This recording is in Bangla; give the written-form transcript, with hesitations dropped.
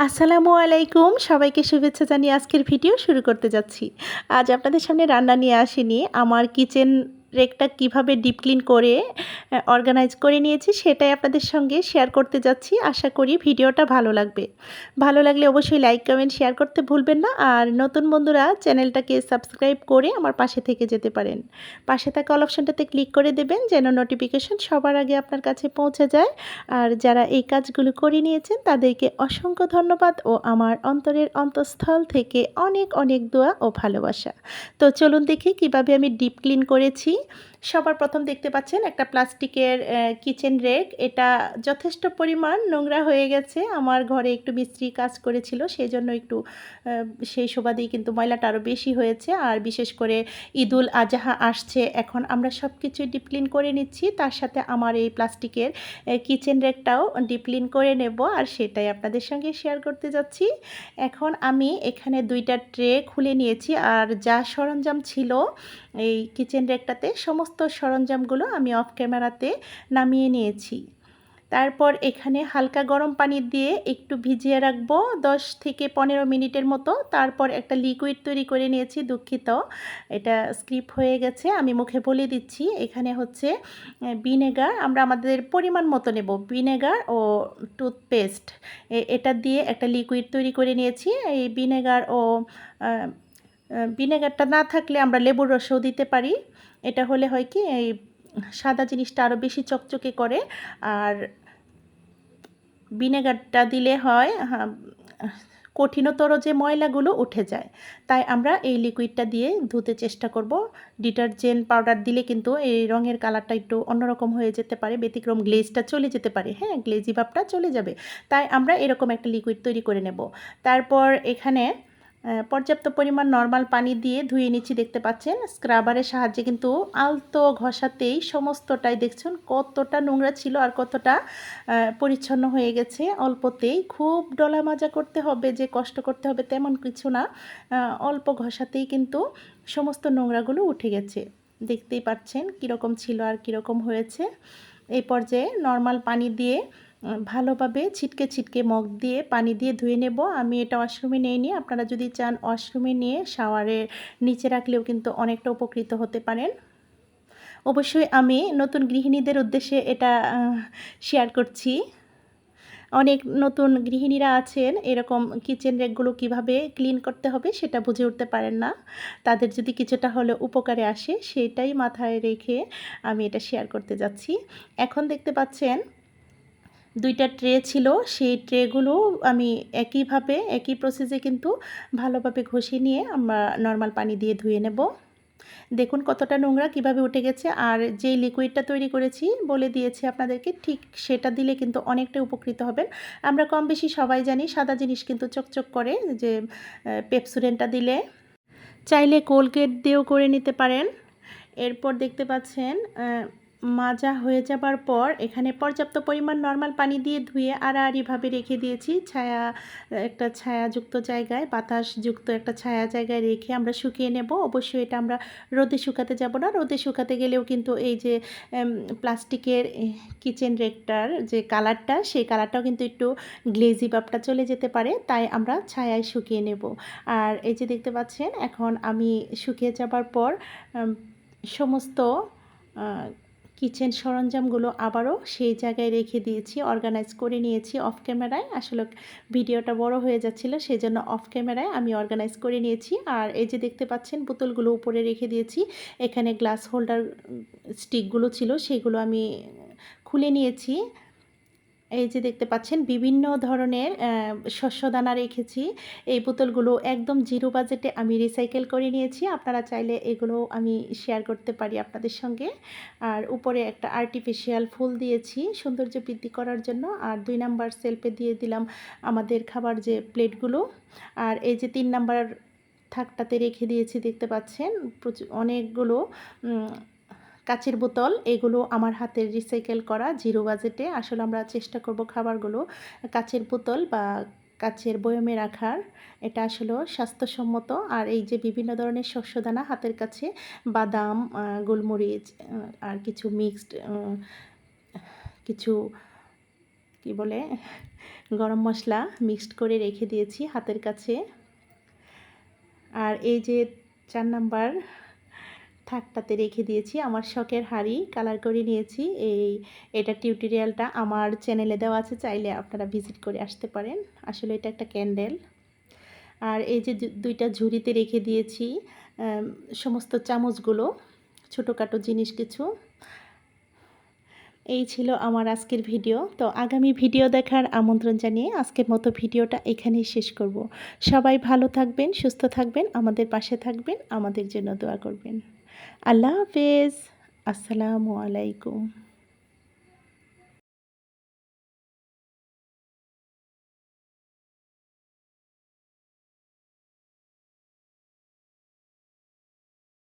আসসালামু আলাইকুম। সবাইকে শুভেচ্ছা জানিয়ে আজকের ভিডিও শুরু করতে যাচ্ছি। আজ আপনাদের সামনে রান্না নিয়ে আসিনি। আমার কিচেন রেকটা কিভাবে ডিপ ক্লিন করে অর্গানাইজ করে নিয়েছি সেটাই আপনাদের সঙ্গে শেয়ার করতে যাচ্ছি। আশা করি ভিডিওটা ভালো লাগবে। ভালো লাগলে অবশ্যই লাইক, কমেন্ট, শেয়ার করতে ভুলবেন না। আর নতুন বন্ধুরা চ্যানেলটাকে সাবস্ক্রাইব করে আমার পাশে থেকে যেতে পারেন। পাশে থাকা অল অপশনটাতে ক্লিক করে দেবেন যেন নোটিফিকেশন সবার আগে আপনার কাছে পৌঁছে যায়। আর যারা এই কাজগুলো করে নিয়েছেন তাদেরকে অসংখ্য ধন্যবাদ ও আমার অন্তরের অন্তঃস্থল থেকে অনেক অনেক দোয়া ও ভালোবাসা। তো চলুন দেখি কিভাবে আমি ডিপ ক্লিন করেছি। সবার প্রথম দেখতে পাচ্ছেন একটা প্লাস্টিকের কিচেন রেক। এটা যথেষ্ট পরিমাণ নোংরা হয়ে গেছে। আমার ঘরে একটু মিস্ত্রি কাজ করেছিল, সেই জন্য একটু সেই সুবাদেই কিন্তু ময়লাটা আরও বেশি হয়েছে। আর বিশেষ করে ঈদুল আজহা আসছে, এখন আমরা সব কিছুই ডিপ ক্লিন করে নিচ্ছি। তার সাথে আমার এই প্লাস্টিকের কিচেন রেকটাও ডিপ ক্লিন করে নেব, আর সেটাই আপনাদের সঙ্গে শেয়ার করতে যাচ্ছি। এখন আমি এখানে 2টা ট্রে খুলে নিয়েছি, আর যা সরঞ্জাম ছিল এই কিচেন রেকটাতে সমস্ত সরঞ্জামগুলো আমি অফ ক্যামেরাতে নামিয়ে নিয়েছি। তারপর এখানে হালকা গরম পানি দিয়ে একটু ভিজিয়ে রাখবো 10 থেকে 15 মিনিটের মতো। তারপর একটা লিকুইড তৈরি করে নিয়েছি। দুঃখিত, এটা স্কিপ হয়ে গেছে, আমি মুখে বলে দিচ্ছি। এখানে হচ্ছে ভিনেগার, আমরা আমাদের পরিমাণ মতো নেব। ভিনেগার ও টুথপেস্ট এটা দিয়ে একটা লিকুইড তৈরি করে নিয়েছি। এই ভিনেগার ও ভিনেগারটা না থাকলে আমরা লেবুর রসও দিতে পারি। এটা হলে হয় কি, এই সাদা জিনিসটা আরও বেশি চকচকে করে। আর ভিনেগারটা দিলে হয় কঠিনতর যে ময়লাগুলো উঠে যায়। তাই আমরা এই লিকুইডটা দিয়ে ধুতে চেষ্টা করব। ডিটারজেন্ট পাউডার দিলে কিন্তু এই রঙের কালারটা একটু অন্যরকম হয়ে যেতে পারে, ব্যতিক্রম গ্লেজটা চলে যেতে পারে, হ্যাঁ, গ্লেজি ভাবটা চলে যাবে। তাই আমরা এরকম একটা লিকুইড তৈরি করে নেব। তারপর এখানে পর্যাপ্ত পরিমাণ নর্মাল পানি দিয়ে ধুয়ে নিচ্ছি। দেখতে পাচ্ছেন স্ক্রাবারের সাহায্যে কিন্তু আলতো ঘষাতেই সমস্তটাই দেখছেন কতটা নোংরা ছিল আর কতটা পরিচ্ছন্ন হয়ে গেছে অল্পতেই। খুব ডলা মাজা করতে হবে, যে কষ্ট করতে হবে তেমন কিছু না। অল্প ঘষাতেই কিন্তু সমস্ত নোংরাগুলো উঠে গেছে। দেখতেই পাচ্ছেন কীরকম ছিল আর কীরকম হয়েছে। এই পর্যায়ে নর্মাল পানি দিয়ে ভালোভাবে ছিটকে ছিটকে মগ দিয়ে পানি দিয়ে ধুয়ে নেব। আমি এটা ওয়াশরুমে নিয়ে আপনারা যদি চান ওয়াশরুমে নিয়ে শাওয়ারের নিচে রাখলেও কিন্তু অনেকটা উপকৃত হতে পারেন। অবশ্যই আমি নতুন গৃহিণীদের উদ্দেশ্যে এটা শেয়ার করছি। অনেক নতুন গৃহিণীরা আছেন এরকম কিচেন রেকগুলো কিভাবে ক্লিন করতে হবে সেটা বুঝে উঠতে পারেন না। তাদের যদি কিছুটা হলেও উপকারে আসে সেটাই মাথায় রেখে আমি এটা শেয়ার করতে যাচ্ছি। এখন দেখতে পাচ্ছেন 2টা ট্রে ছিল, সেই ট্রেগুলো আমি একইভাবে একই প্রসেসে কিন্তু ভালোভাবে ঘষে নিয়ে আমরা নর্মাল পানি দিয়ে ধুয়ে নেব। দেখুন কতটা নোংরা কিভাবে উঠে গেছে। আর যেই লিকুইডটা তৈরি করেছি বলে দিয়েছি আপনাদেরকে, ঠিক সেটা দিলে কিন্তু অনেকটা উপকৃত হবেন। আমরা কম বেশি সবাই জানি সাদা জিনিস কিন্তু চকচক করে, যে পেপসোডেন্টটা দিলে। চাইলে কোলগেট দিয়েও করে নিতে পারেন। এরপর দেখতে পাচ্ছেন মাজা হয়ে যাবার পর এখানে পর্যাপ্ত পরিমাণ নর্মাল পানি দিয়ে ধুয়ে আড়াআড়িভাবে রেখে দিয়েছি একটা ছায়াযুক্ত জায়গায়, বাতাসযুক্ত একটা ছায়া জায়গায় রেখে আমরা শুকিয়ে নেব। অবশ্যই এটা আমরা রোদে শুকাতে যাব না। রোদে শুকাতে গেলেও কিন্তু এই যে প্লাস্টিকের কিচেন রেকটার যে কালারটা, সেই কালারটাও কিন্তু একটু গ্লেজি ভাবটা চলে যেতে পারে। তাই আমরা ছায়ায় শুকিয়ে নেব। আর এই যে দেখতে পাচ্ছেন এখন আমি শুকিয়ে যাবার পর সমস্ত কিচেন সরঞ্জামগুলো আবারও সেই জায়গায় রেখে দিয়েছি, অর্গানাইজ করে নিয়েছি অফ ক্যামেরায়। আসলে ভিডিওটা বড় হয়ে যাচ্ছিল, সেই জন্য অফ ক্যামেরায় আমি অর্গানাইজ করে নিয়েছি। আর এই যে দেখতে পাচ্ছেন বোতলগুলো উপরে রেখে দিয়েছি। এখানে গ্লাস হোল্ডার স্টিকগুলো ছিল সেগুলো আমি খুলে নিয়েছি। এই যে দেখতে পাচ্ছেন বিভিন্ন ধরনের শস্যদানা রেখেছি। এই বোতলগুলো একদম জিরো বাজেটে আমি রিসাইকেল করে নিয়েছি। আপনারা চাইলে এগুলো আমি শেয়ার করতে পারি আপনাদের সঙ্গে। আর উপরে একটা আর্টিফিশিয়াল ফুল দিয়েছি সৌন্দর্য বৃদ্ধি করার জন্য। আর 2 নাম্বার সেলফে দিয়ে দিলাম আমাদের খাবার যে প্লেটগুলো। আর এই যে 3 নাম্বার থাকটাতে রেখে দিয়েছি দেখতে পাচ্ছেন অনেকগুলো কাচের বোতল। এগুলো আমার হাতের রিসাইকেল করা জিরো বাজেটে। আসলে আমরা চেষ্টা করব খাবারগুলো কাচের বোতল বা কাচের বয়মে রাখার। এটা আসলেও স্বাস্থ্যসম্মত। আর এই যে বিভিন্ন ধরনের শস্যদানা হাতের কাছে, বাদাম, গোলমরিচ, আর কিছু মিক্সড কিছু কি বলে গরম মশলা মিক্সড করে রেখে দিয়েছি হাতের কাছে। আর এই যে 4 নাম্বার থাকটাতে রেখে দিয়েছি আমার শখের হাঁড়ি, কালার করে নিয়েছি। এটা টিউটোরিয়ালটা আমার চ্যানেলে দেওয়া আছে, চাইলে আপনারা ভিজিট করে আসতে পারেন। আসলে এটা একটা ক্যান্ডেল। আর এই যে দুইটা ঝুড়িতে রেখে দিয়েছি সমস্ত চামচগুলো, ছোটোখাটো জিনিস কিছু। এই ছিল আমার আজকের ভিডিও। তো আগামী ভিডিও দেখার আমন্ত্রণ জানিয়ে আজকের মতো ভিডিওটা এখানেই শেষ করব। সবাই ভালো থাকবেন, সুস্থ থাকবেন, আমাদের পাশে থাকবেন, আমাদের জন্য দোয়া করবেন। আল্লাহ হাফেজ। আসসালামু আলাইকুম।